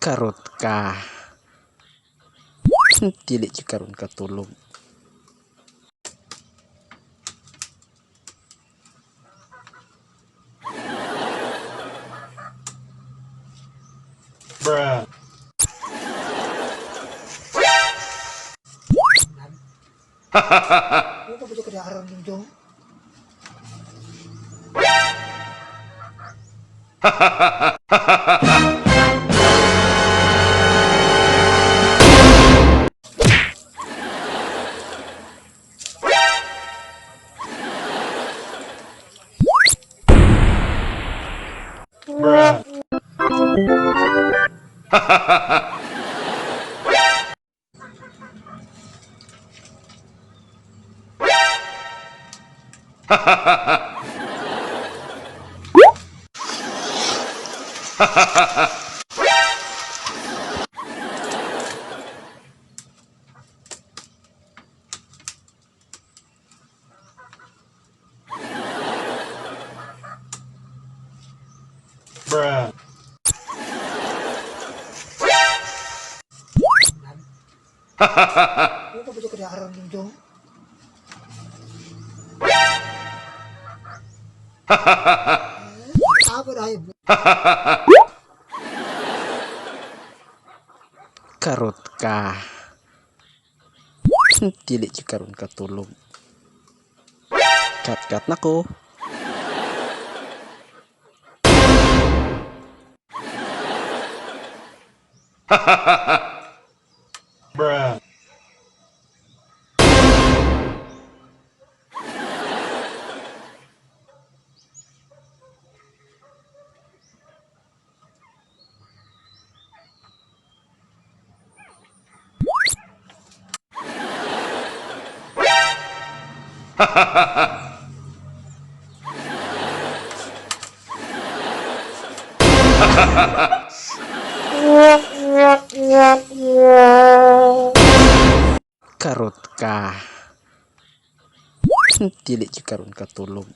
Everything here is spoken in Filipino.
Karot kah tilik cikarun katulung. Bruh. Ano ka ba kada araw ninyo? Bruh. Bruh. Ano ka ba kada araw ninyo? Ako na ay Karot kah tilik cikarun katulung. Kat nako. Bruh. Karot kah tilik cikarun katulung.